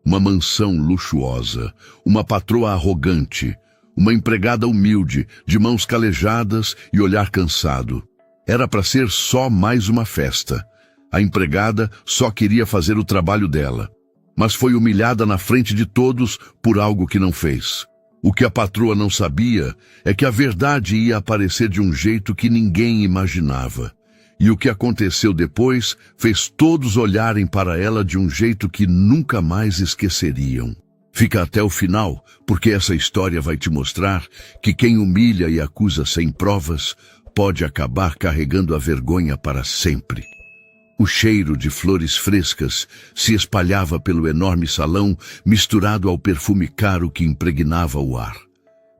uma mansão luxuosa, uma patroa arrogante, uma empregada humilde, de mãos calejadas e olhar cansado. Era para ser só mais uma festa. A empregada só queria fazer o trabalho dela, mas foi humilhada na frente de todos por algo que não fez. O que a patroa não sabia é que a verdade ia aparecer de um jeito que ninguém imaginava. E o que aconteceu depois fez todos olharem para ela de um jeito que nunca mais esqueceriam. Fica até o final, porque essa história vai te mostrar que quem humilha e acusa sem provas pode acabar carregando a vergonha para sempre. O cheiro de flores frescas se espalhava pelo enorme salão, misturado ao perfume caro que impregnava o ar.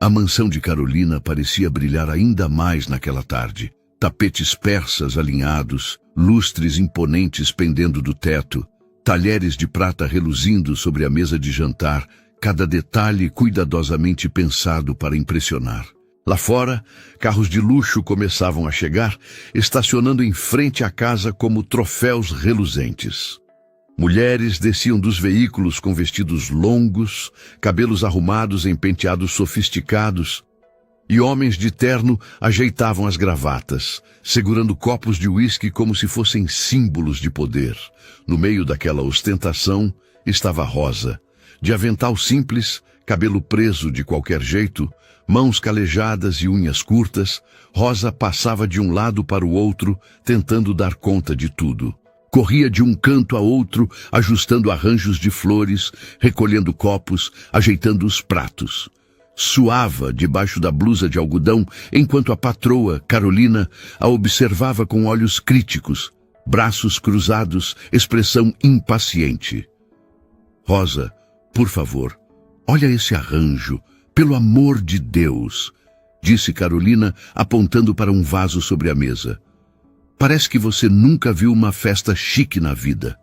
A mansão de Carolina parecia brilhar ainda mais naquela tarde. Tapetes persas alinhados, lustres imponentes pendendo do teto, talheres de prata reluzindo sobre a mesa de jantar, cada detalhe cuidadosamente pensado para impressionar. Lá fora, carros de luxo começavam a chegar, estacionando em frente à casa como troféus reluzentes. Mulheres desciam dos veículos com vestidos longos, cabelos arrumados em penteados sofisticados, e homens de terno ajeitavam as gravatas, segurando copos de uísque como se fossem símbolos de poder. No meio daquela ostentação estava Rosa, de avental simples, cabelo preso de qualquer jeito, mãos calejadas e unhas curtas. Rosa passava de um lado para o outro, tentando dar conta de tudo. Corria de um canto a outro, ajustando arranjos de flores, recolhendo copos, ajeitando os pratos. Suava debaixo da blusa de algodão, enquanto a patroa, Carolina, a observava com olhos críticos, braços cruzados, expressão impaciente. Rosa, por favor, olha esse arranjo, pelo amor de Deus, disse Carolina, apontando para um vaso sobre a mesa. Parece que você nunca viu uma festa chique na vida.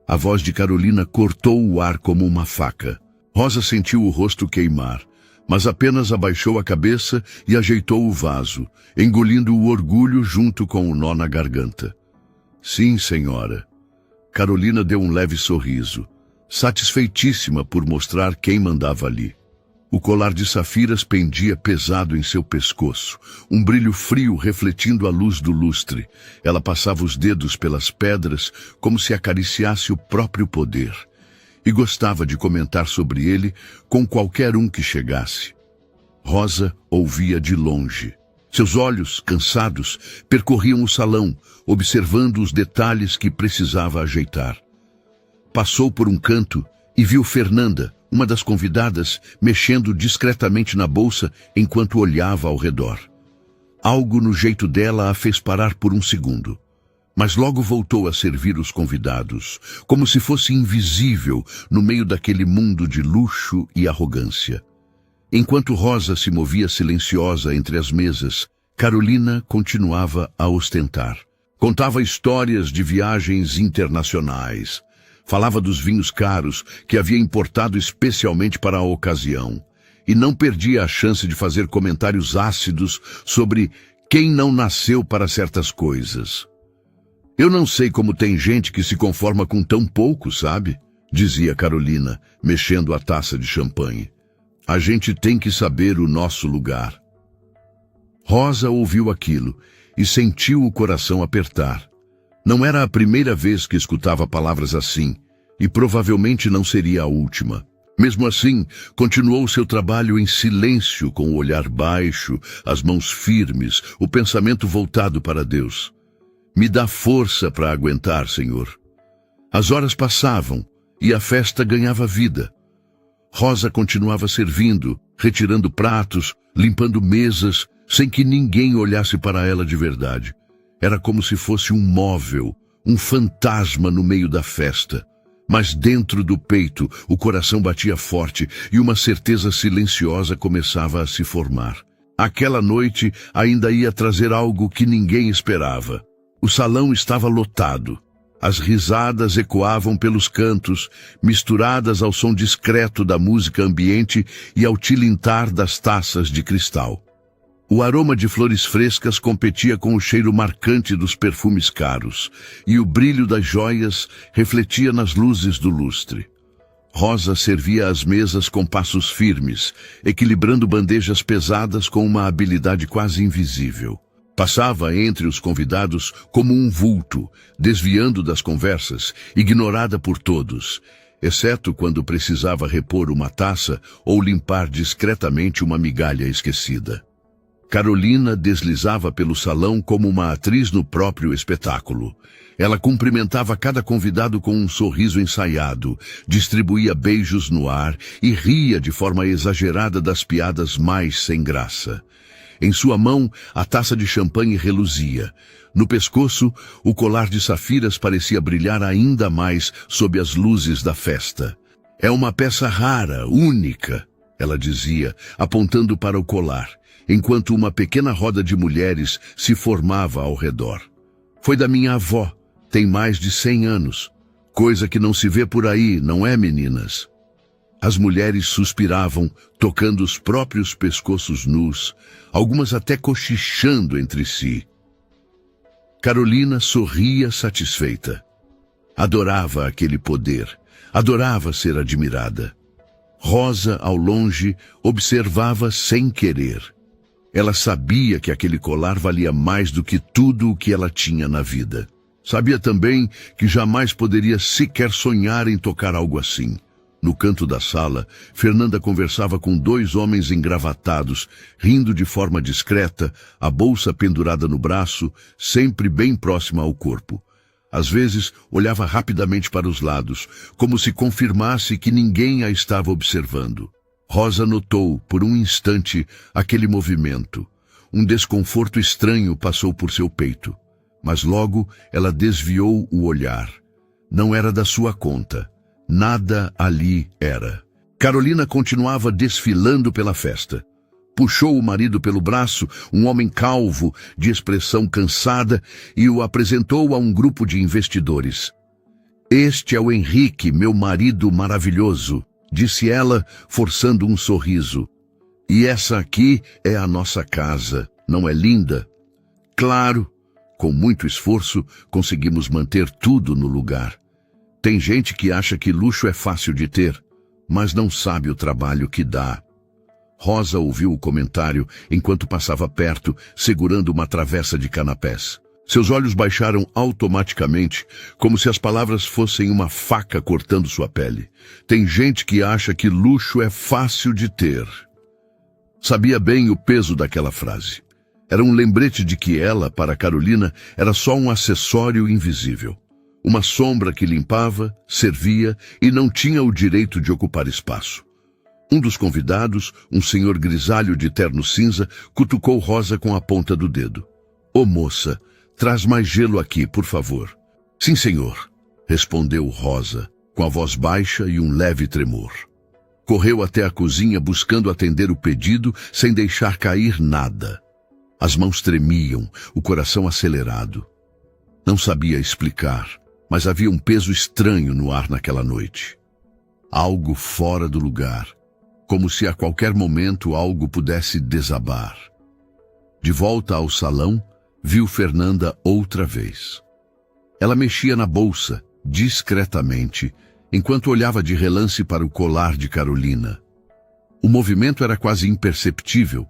A voz de Carolina cortou o ar como uma faca. Rosa sentiu o rosto queimar, mas apenas abaixou a cabeça e ajeitou o vaso, engolindo o orgulho junto com o nó na garganta. Sim, senhora. Carolina deu um leve sorriso, satisfeitíssima por mostrar quem mandava ali. O colar de safiras pendia pesado em seu pescoço, um brilho frio refletindo a luz do lustre. Ela passava os dedos pelas pedras como se acariciasse o próprio poder. E gostava de comentar sobre ele com qualquer um que chegasse. Rosa ouvia de longe. Seus olhos, cansados, percorriam o salão, observando os detalhes que precisava ajeitar. Passou por um canto e viu Fernanda, uma das convidadas, mexendo discretamente na bolsa enquanto olhava ao redor. Algo no jeito dela a fez parar por um segundo. Mas logo voltou a servir os convidados, como se fosse invisível no meio daquele mundo de luxo e arrogância. Enquanto Rosa se movia silenciosa entre as mesas, Carolina continuava a ostentar. Contava histórias de viagens internacionais. Falava dos vinhos caros que havia importado especialmente para a ocasião. E não perdia a chance de fazer comentários ácidos sobre quem não nasceu para certas coisas. Eu não sei como tem gente que se conforma com tão pouco, sabe? Dizia Carolina, mexendo a taça de champanhe. A gente tem que saber o nosso lugar. Rosa ouviu aquilo e sentiu o coração apertar. Não era a primeira vez que escutava palavras assim, e provavelmente não seria a última. Mesmo assim, continuou seu trabalho em silêncio, com o olhar baixo, as mãos firmes, o pensamento voltado para Deus. Me dá força para aguentar, Senhor. As horas passavam e a festa ganhava vida. Rosa continuava servindo, retirando pratos, limpando mesas, sem que ninguém olhasse para ela de verdade. Era como se fosse um móvel, um fantasma no meio da festa. Mas dentro do peito, o coração batia forte e uma certeza silenciosa começava a se formar. Aquela noite ainda ia trazer algo que ninguém esperava. O salão estava lotado. As risadas ecoavam pelos cantos, misturadas ao som discreto da música ambiente e ao tilintar das taças de cristal. O aroma de flores frescas competia com o cheiro marcante dos perfumes caros, e o brilho das joias refletia nas luzes do lustre. Rosa servia as mesas com passos firmes, equilibrando bandejas pesadas com uma habilidade quase invisível. Passava entre os convidados como um vulto, desviando das conversas, ignorada por todos, exceto quando precisava repor uma taça ou limpar discretamente uma migalha esquecida. Carolina deslizava pelo salão como uma atriz no próprio espetáculo. Ela cumprimentava cada convidado com um sorriso ensaiado, distribuía beijos no ar e ria de forma exagerada das piadas mais sem graça. Em sua mão, a taça de champanhe reluzia. No pescoço, o colar de safiras parecia brilhar ainda mais sob as luzes da festa. "É uma peça rara, única", ela dizia, apontando para o colar, enquanto uma pequena roda de mulheres se formava ao redor. "Foi da minha avó, tem mais de 100 anos. Coisa que não se vê por aí, não é, meninas?" As mulheres suspiravam, tocando os próprios pescoços nus, algumas até cochichando entre si. Carolina sorria satisfeita. Adorava aquele poder, adorava ser admirada. Rosa, ao longe, observava sem querer. Ela sabia que aquele colar valia mais do que tudo o que ela tinha na vida. Sabia também que jamais poderia sequer sonhar em tocar algo assim. No canto da sala, Fernanda conversava com 2 homens engravatados, rindo de forma discreta, a bolsa pendurada no braço, sempre bem próxima ao corpo. Às vezes, olhava rapidamente para os lados, como se confirmasse que ninguém a estava observando. Rosa notou, por um instante, aquele movimento. Um desconforto estranho passou por seu peito. Mas logo ela desviou o olhar. Não era da sua conta. Nada ali era. Carolina continuava desfilando pela festa. Puxou o marido pelo braço, um homem calvo, de expressão cansada, e o apresentou a um grupo de investidores. "Este é o Henrique, meu marido maravilhoso", disse ela, forçando um sorriso. "E essa aqui é a nossa casa, não é linda?" "Claro." Com muito esforço, conseguimos manter tudo no lugar. Tem gente que acha que luxo é fácil de ter, mas não sabe o trabalho que dá. Rosa ouviu o comentário enquanto passava perto, segurando uma travessa de canapés. Seus olhos baixaram automaticamente, como se as palavras fossem uma faca cortando sua pele. Tem gente que acha que luxo é fácil de ter. Sabia bem o peso daquela frase. Era um lembrete de que ela, para Carolina, era só um acessório invisível. Uma sombra que limpava, servia e não tinha o direito de ocupar espaço. Um dos convidados, um senhor grisalho de terno cinza, cutucou Rosa com a ponta do dedo. "Ô moça, traz mais gelo aqui, por favor." "Sim, senhor", respondeu Rosa, com a voz baixa e um leve tremor. Correu até a cozinha buscando atender o pedido sem deixar cair nada. As mãos tremiam, o coração acelerado. Não sabia explicar, mas havia um peso estranho no ar naquela noite. Algo fora do lugar, como se a qualquer momento algo pudesse desabar. De volta ao salão, viu Fernanda outra vez. Ela mexia na bolsa, discretamente, enquanto olhava de relance para o colar de Carolina. O movimento era quase imperceptível,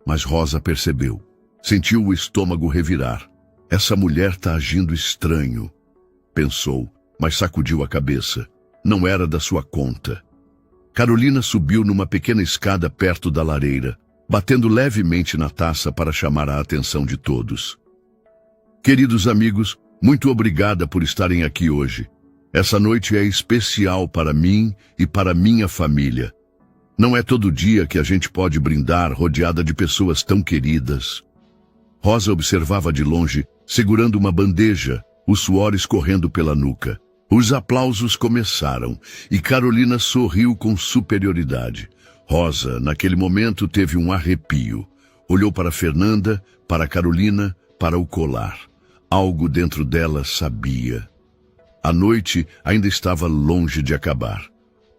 mas Rosa percebeu. Sentiu o estômago revirar. "Essa mulher está agindo estranho", pensou, mas sacudiu a cabeça. Não era da sua conta. Carolina subiu numa pequena escada perto da lareira, batendo levemente na taça para chamar a atenção de todos. "Queridos amigos, muito obrigada por estarem aqui hoje. Essa noite é especial para mim e para minha família. Não é todo dia que a gente pode brindar rodeada de pessoas tão queridas." Rosa observava de longe, segurando uma bandeja, o suor escorrendo pela nuca. Os aplausos começaram e Carolina sorriu com superioridade. Rosa, naquele momento, teve um arrepio. Olhou para Fernanda, para Carolina, para o colar. Algo dentro dela sabia. A noite ainda estava longe de acabar.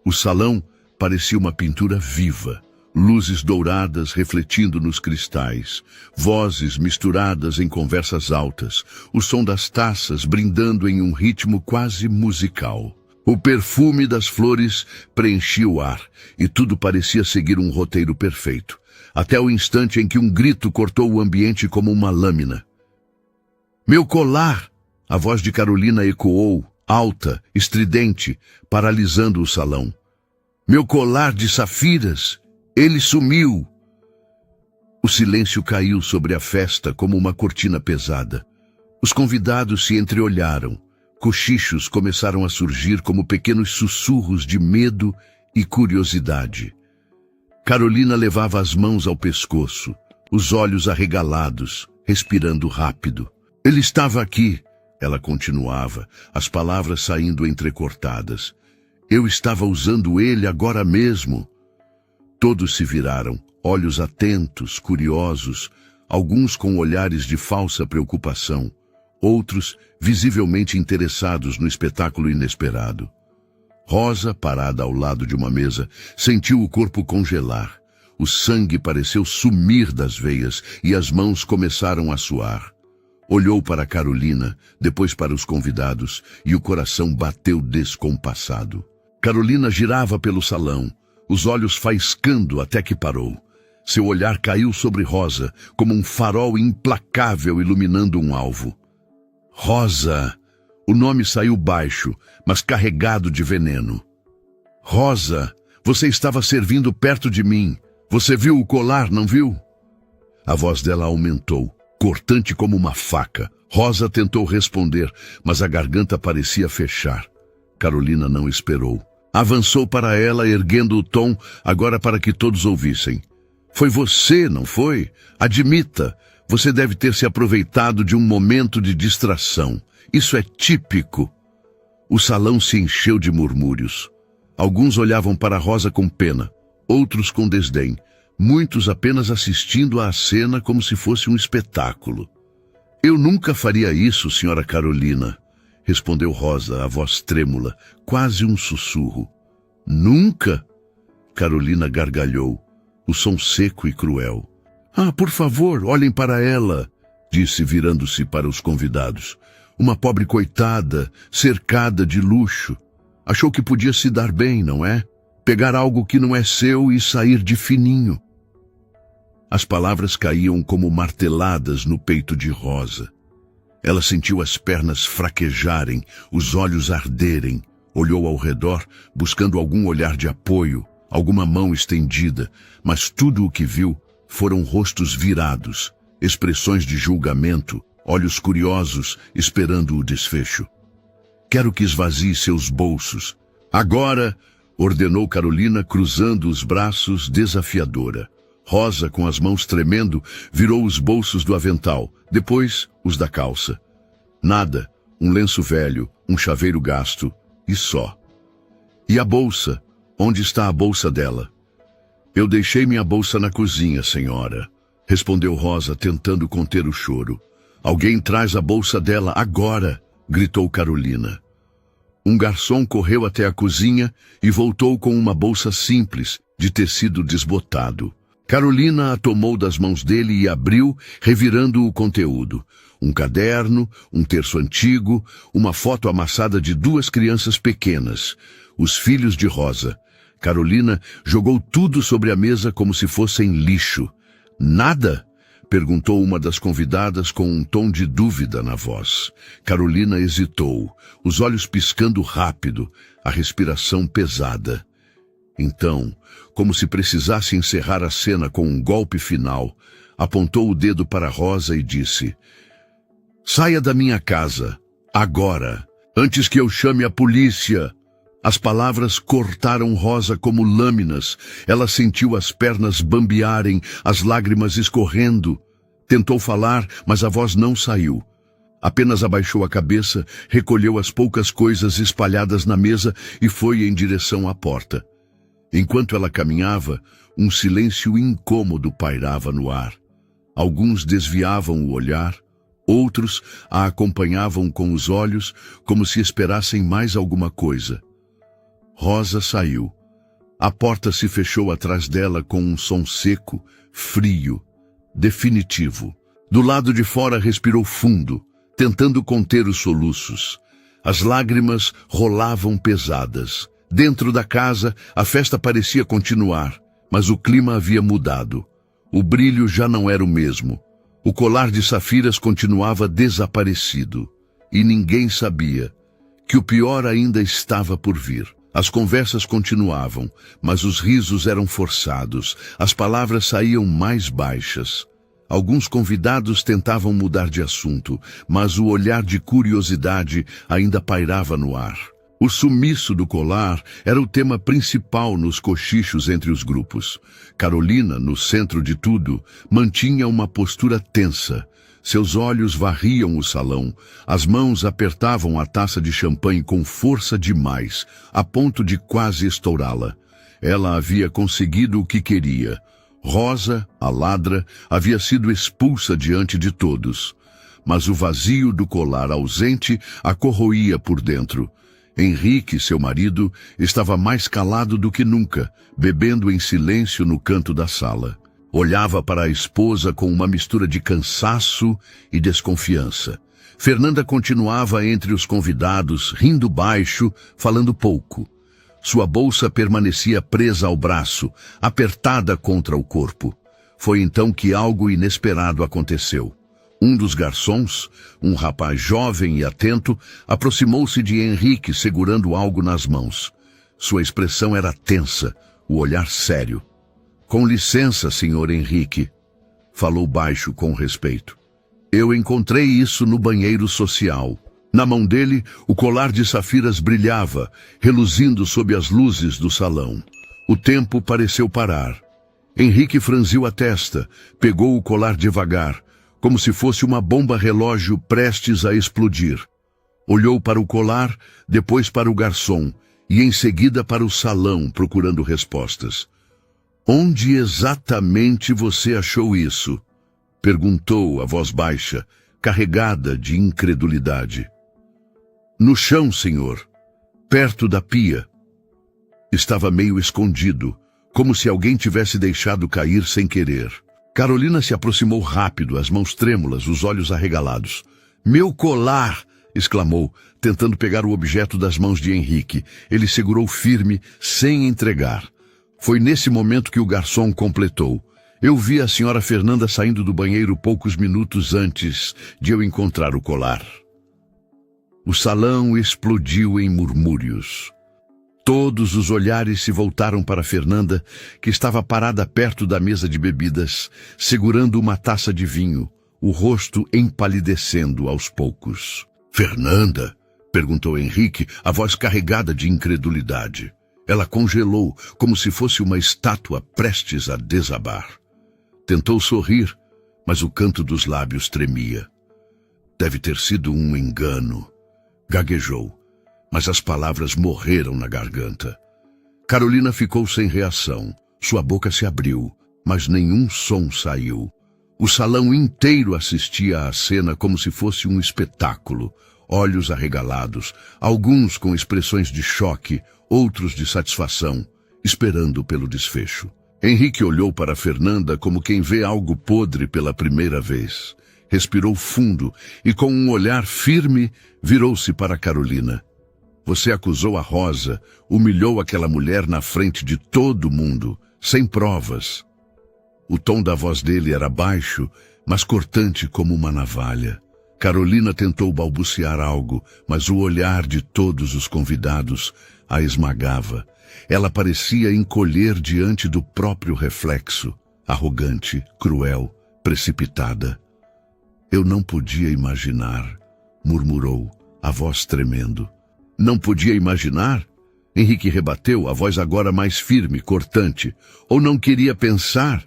O salão parecia uma pintura viva. Luzes douradas refletindo nos cristais, vozes misturadas em conversas altas, o som das taças brindando em um ritmo quase musical. O perfume das flores preenchia o ar, e tudo parecia seguir um roteiro perfeito, até o instante em que um grito cortou o ambiente como uma lâmina. Meu colar! A voz de Carolina ecoou, alta, estridente, paralisando o salão. Meu colar de safiras! Ele sumiu! O silêncio caiu sobre a festa como uma cortina pesada. Os convidados se entreolharam. Cochichos começaram a surgir como pequenos sussurros de medo e curiosidade. Carolina levava as mãos ao pescoço, os olhos arregalados, respirando rápido. Ele estava aqui, ela continuava, as palavras saindo entrecortadas. Eu estava usando ele agora mesmo. Todos se viraram, olhos atentos, curiosos, alguns com olhares de falsa preocupação, outros visivelmente interessados no espetáculo inesperado. Rosa, parada ao lado de uma mesa, sentiu o corpo congelar. O sangue pareceu sumir das veias e as mãos começaram a suar. Olhou para Carolina, depois para os convidados, e o coração bateu descompassado. Carolina girava pelo salão, os olhos faiscando até que parou. Seu olhar caiu sobre Rosa, como um farol implacável iluminando um alvo. Rosa! O nome saiu baixo, mas carregado de veneno. Rosa, você estava servindo perto de mim. Você viu o colar, não viu? A voz dela aumentou, cortante como uma faca. Rosa tentou responder, mas a garganta parecia fechar. Carolina não esperou. Avançou para ela, erguendo o tom, agora para que todos ouvissem. Foi você, não foi? Admita. Você deve ter se aproveitado de um momento de distração. Isso é típico. O salão se encheu de murmúrios. Alguns olhavam para Rosa com pena, outros com desdém, muitos apenas assistindo à cena como se fosse um espetáculo. Eu nunca faria isso, senhora Carolina, respondeu Rosa, a voz trêmula, quase um sussurro. Nunca? Carolina gargalhou, o som seco e cruel. Ah, por favor, olhem para ela, disse virando-se para os convidados. Uma pobre coitada, cercada de luxo. Achou que podia se dar bem, não é? Pegar algo que não é seu e sair de fininho. As palavras caíam como marteladas no peito de Rosa. Ela sentiu as pernas fraquejarem, os olhos arderem. Olhou ao redor, buscando algum olhar de apoio, alguma mão estendida, mas tudo o que viu foram rostos virados, expressões de julgamento, olhos curiosos esperando o desfecho. Quero que esvazie seus bolsos. Agora, ordenou Carolina, cruzando os braços, desafiadora. Rosa, com as mãos tremendo, virou os bolsos do avental, depois os da calça. Nada, um lenço velho, um chaveiro gasto, e só. E a bolsa? Onde está a bolsa dela? Eu deixei minha bolsa na cozinha, senhora, respondeu Rosa, tentando conter o choro. Alguém traz a bolsa dela agora, gritou Carolina. Um garçom correu até a cozinha e voltou com uma bolsa simples, de tecido desbotado. Carolina a tomou das mãos dele e abriu, revirando o conteúdo. Um caderno, um terço antigo, uma foto amassada de duas crianças pequenas, os filhos de Rosa. Carolina jogou tudo sobre a mesa como se fossem lixo. Nada? Perguntou uma das convidadas com um tom de dúvida na voz. Carolina hesitou, os olhos piscando rápido, a respiração pesada. Então, como se precisasse encerrar a cena com um golpe final, apontou o dedo para Rosa e disse: Saia da minha casa, agora, antes que eu chame a polícia. As palavras cortaram Rosa como lâminas. Ela sentiu as pernas bambearem, as lágrimas escorrendo. Tentou falar, mas a voz não saiu. Apenas abaixou a cabeça, recolheu as poucas coisas espalhadas na mesa e foi em direção à porta. Enquanto ela caminhava, um silêncio incômodo pairava no ar. Alguns desviavam o olhar, outros a acompanhavam com os olhos, como se esperassem mais alguma coisa. Rosa saiu. A porta se fechou atrás dela com um som seco, frio, definitivo. Do lado de fora respirou fundo, tentando conter os soluços. As lágrimas rolavam pesadas. Dentro da casa, a festa parecia continuar, mas o clima havia mudado. O brilho já não era o mesmo. O colar de safiras continuava desaparecido. E ninguém sabia que o pior ainda estava por vir. As conversas continuavam, mas os risos eram forçados. As palavras saíam mais baixas. Alguns convidados tentavam mudar de assunto, mas o olhar de curiosidade ainda pairava no ar. O sumiço do colar era o tema principal nos cochichos entre os grupos. Carolina, no centro de tudo, mantinha uma postura tensa. Seus olhos varriam o salão, as mãos apertavam a taça de champanhe com força demais, a ponto de quase estourá-la. Ela havia conseguido o que queria. Rosa, a ladra, havia sido expulsa diante de todos. Mas o vazio do colar ausente a corroía por dentro. Henrique, seu marido, estava mais calado do que nunca, bebendo em silêncio no canto da sala. Olhava para a esposa com uma mistura de cansaço e desconfiança. Fernanda continuava entre os convidados, rindo baixo, falando pouco. Sua bolsa permanecia presa ao braço, apertada contra o corpo. Foi então que algo inesperado aconteceu. Um dos garçons, um rapaz jovem e atento, aproximou-se de Henrique segurando algo nas mãos. Sua expressão era tensa, o olhar sério. "Com licença, senhor Henrique", falou baixo com respeito. "Eu encontrei isso no banheiro social." Na mão dele, o colar de safiras brilhava, reluzindo sob as luzes do salão. O tempo pareceu parar. Henrique franziu a testa, pegou o colar devagar, como se fosse uma bomba-relógio prestes a explodir. Olhou para o colar, depois para o garçom, e em seguida para o salão, procurando respostas. "Onde exatamente você achou isso?" perguntou a voz baixa, carregada de incredulidade. "No chão, senhor, perto da pia." Estava meio escondido, como se alguém tivesse deixado cair sem querer. Carolina se aproximou rápido, as mãos trêmulas, os olhos arregalados. "Meu colar!" exclamou, tentando pegar o objeto das mãos de Henrique. Ele segurou firme, sem entregar. Foi nesse momento que o garçom completou. "Eu vi a senhora Fernanda saindo do banheiro poucos minutos antes de eu encontrar o colar." O salão explodiu em murmúrios. Todos os olhares se voltaram para Fernanda, que estava parada perto da mesa de bebidas, segurando uma taça de vinho, o rosto empalidecendo aos poucos. "Fernanda?" perguntou Henrique, a voz carregada de incredulidade. Ela congelou, como se fosse uma estátua prestes a desabar. Tentou sorrir, mas o canto dos lábios tremia. "Deve ter sido um engano." Gaguejou, mas as palavras morreram na garganta. Carolina ficou sem reação. Sua boca se abriu, mas nenhum som saiu. O salão inteiro assistia à cena como se fosse um espetáculo. Olhos arregalados, alguns com expressões de choque, outros de satisfação, esperando pelo desfecho. Henrique olhou para Fernanda como quem vê algo podre pela primeira vez. Respirou fundo e, com um olhar firme, virou-se para Carolina. "Você acusou a Rosa, humilhou aquela mulher na frente de todo mundo, sem provas." O tom da voz dele era baixo, mas cortante como uma navalha. Carolina tentou balbuciar algo, mas o olhar de todos os convidados a esmagava. Ela parecia encolher diante do próprio reflexo, arrogante, cruel, precipitada. "Eu não podia imaginar", murmurou, a voz tremendo. "Não podia imaginar?" Henrique rebateu, a voz agora mais firme, cortante. "Ou não queria pensar?"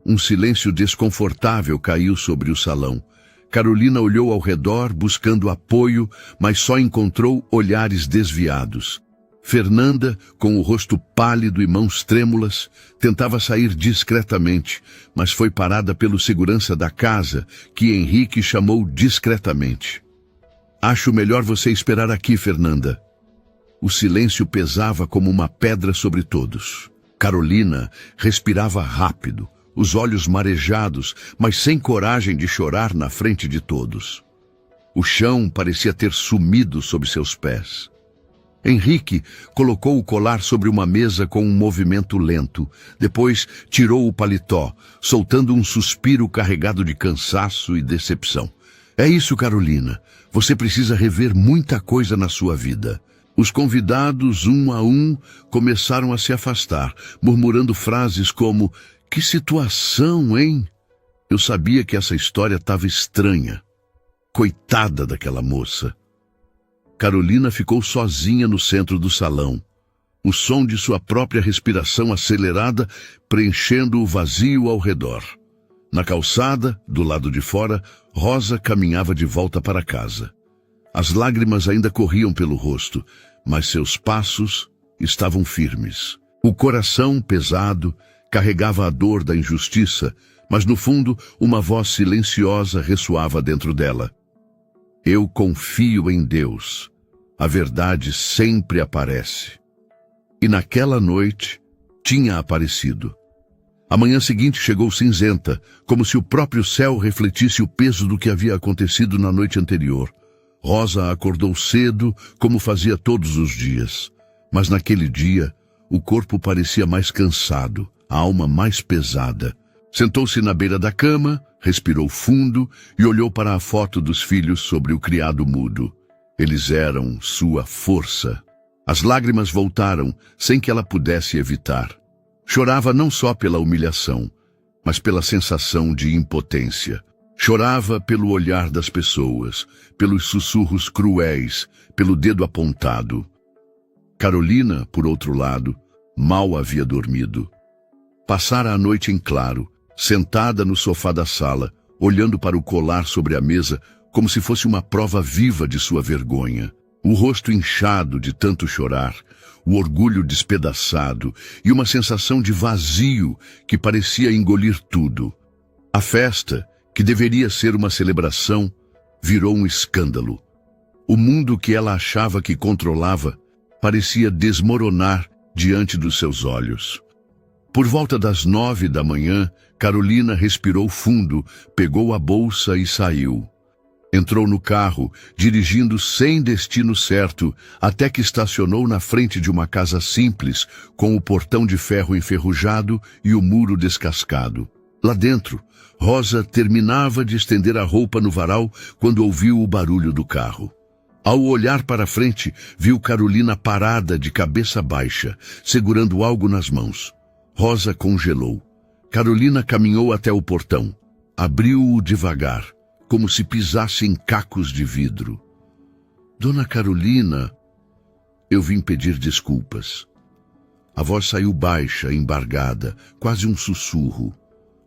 Um silêncio desconfortável caiu sobre o salão. Carolina olhou ao redor, buscando apoio, mas só encontrou olhares desviados. Fernanda, com o rosto pálido e mãos trêmulas, tentava sair discretamente, mas foi parada pelo segurança da casa, que Henrique chamou discretamente. "Acho melhor você esperar aqui, Fernanda." O silêncio pesava como uma pedra sobre todos. Carolina respirava rápido, os olhos marejados, mas sem coragem de chorar na frente de todos. O chão parecia ter sumido sob seus pés. Henrique colocou o colar sobre uma mesa com um movimento lento. Depois tirou o paletó, soltando um suspiro carregado de cansaço e decepção. É isso, Carolina. Você precisa rever muita coisa na sua vida. Os convidados, um a um, começaram a se afastar, murmurando frases como: "Que situação, hein?" Eu sabia que essa história estava estranha. Coitada daquela moça. Carolina ficou sozinha no centro do salão. O som de sua própria respiração acelerada preenchendo o vazio ao redor. Na calçada, do lado de fora, Rosa caminhava de volta para casa. As lágrimas ainda corriam pelo rosto, mas seus passos estavam firmes. O coração pesado carregava a dor da injustiça, mas no fundo uma voz silenciosa ressoava dentro dela. Eu confio em Deus. A verdade sempre aparece. E naquela noite tinha aparecido. A manhã seguinte chegou cinzenta, como se o próprio céu refletisse o peso do que havia acontecido na noite anterior. Rosa acordou cedo, como fazia todos os dias. Mas naquele dia, o corpo parecia mais cansado, a alma mais pesada. Sentou-se na beira da cama, respirou fundo e olhou para a foto dos filhos sobre o criado mudo. Eles eram sua força. As lágrimas voltaram sem que ela pudesse evitar. Chorava não só pela humilhação, mas pela sensação de impotência. Chorava pelo olhar das pessoas, pelos sussurros cruéis, pelo dedo apontado. Carolina, por outro lado, mal havia dormido. Passara a noite em claro, sentada no sofá da sala, olhando para o colar sobre a mesa, como se fosse uma prova viva de sua vergonha. O rosto inchado de tanto chorar, o orgulho despedaçado e uma sensação de vazio que parecia engolir tudo. A festa, que deveria ser uma celebração, virou um escândalo. O mundo que ela achava que controlava parecia desmoronar diante dos seus olhos. Por volta das 9 da manhã, Carolina respirou fundo, pegou a bolsa e saiu. Entrou no carro, dirigindo sem destino certo, até que estacionou na frente de uma casa simples, com o portão de ferro enferrujado e o muro descascado. Lá dentro, Rosa terminava de estender a roupa no varal quando ouviu o barulho do carro. Ao olhar para frente, viu Carolina parada de cabeça baixa, segurando algo nas mãos. Rosa congelou. Carolina caminhou até o portão. Abriu-o devagar, como se pisasse em cacos de vidro. Dona Carolina, eu vim pedir desculpas. A voz saiu baixa, embargada, quase um sussurro.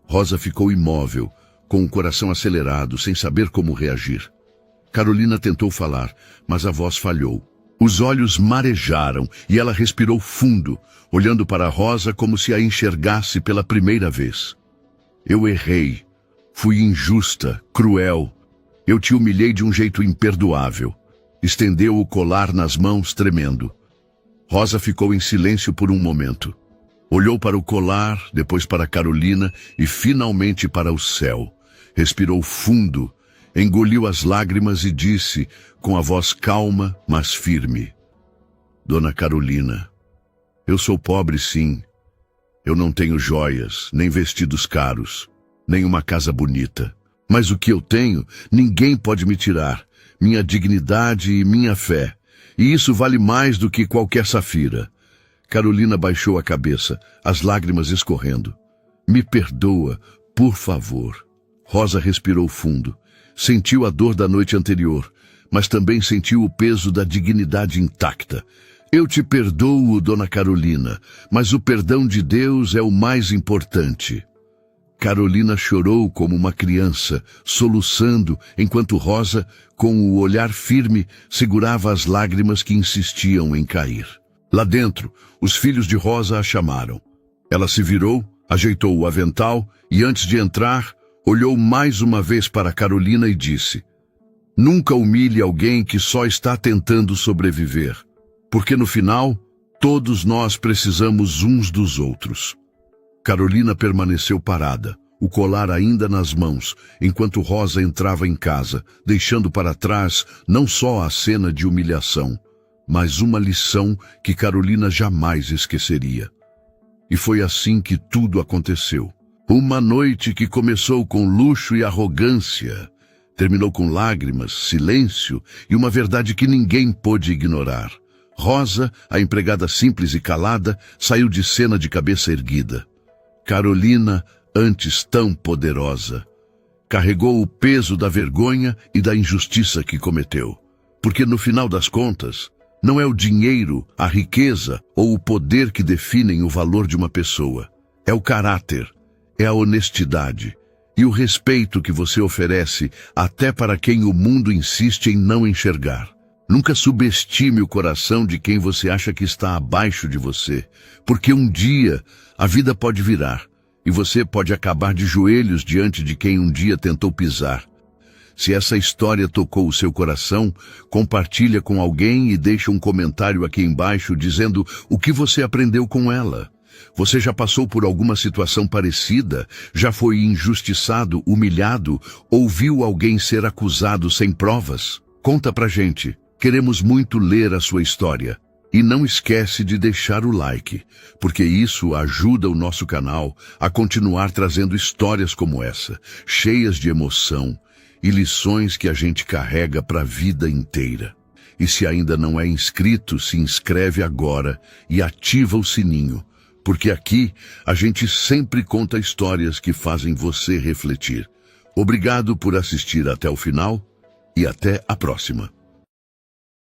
Rosa ficou imóvel, com o coração acelerado, sem saber como reagir. Carolina tentou falar, mas a voz falhou. Os olhos marejaram e ela respirou fundo, olhando para Rosa como se a enxergasse pela primeira vez. Eu errei. Fui injusta, cruel. Eu te humilhei de um jeito imperdoável. Estendeu o colar nas mãos, tremendo. Rosa ficou em silêncio por um momento. Olhou para o colar, depois para Carolina e finalmente para o céu. Respirou fundo, engoliu as lágrimas e disse, com a voz calma, mas firme: Dona Carolina, eu sou pobre, sim. Eu não tenho joias, nem vestidos caros, nem uma casa bonita. Mas o que eu tenho, ninguém pode me tirar. Minha dignidade e minha fé. E isso vale mais do que qualquer safira. Carolina baixou a cabeça, as lágrimas escorrendo. Me perdoa, por favor. Rosa respirou fundo. Sentiu a dor da noite anterior, mas também sentiu o peso da dignidade intacta. Eu te perdoo, Dona Carolina, mas o perdão de Deus é o mais importante. Carolina chorou como uma criança, soluçando, enquanto Rosa, com o olhar firme, segurava as lágrimas que insistiam em cair. Lá dentro, os filhos de Rosa a chamaram. Ela se virou, ajeitou o avental e, antes de entrar, olhou mais uma vez para Carolina e disse: Nunca humilhe alguém que só está tentando sobreviver, porque no final, todos nós precisamos uns dos outros. Carolina permaneceu parada, o colar ainda nas mãos, enquanto Rosa entrava em casa, deixando para trás não só a cena de humilhação, mas uma lição que Carolina jamais esqueceria. E foi assim que tudo aconteceu. Uma noite que começou com luxo e arrogância, terminou com lágrimas, silêncio e uma verdade que ninguém pôde ignorar. Rosa, a empregada simples e calada, saiu de cena de cabeça erguida. Carolina, antes tão poderosa, carregou o peso da vergonha e da injustiça que cometeu. Porque no final das contas, não é o dinheiro, a riqueza ou o poder que definem o valor de uma pessoa. É o caráter, é a honestidade e o respeito que você oferece até para quem o mundo insiste em não enxergar. Nunca subestime o coração de quem você acha que está abaixo de você, porque um dia a vida pode virar e você pode acabar de joelhos diante de quem um dia tentou pisar. Se essa história tocou o seu coração, compartilha com alguém e deixa um comentário aqui embaixo dizendo o que você aprendeu com ela. Você já passou por alguma situação parecida? Já foi injustiçado, humilhado? Ou viu alguém ser acusado sem provas? Conta pra gente. Queremos muito ler a sua história. E não esquece de deixar o like, porque isso ajuda o nosso canal a continuar trazendo histórias como essa, cheias de emoção e lições que a gente carrega para a vida inteira. E se ainda não é inscrito, se inscreve agora e ativa o sininho, porque aqui a gente sempre conta histórias que fazem você refletir. Obrigado por assistir até o final e até a próxima.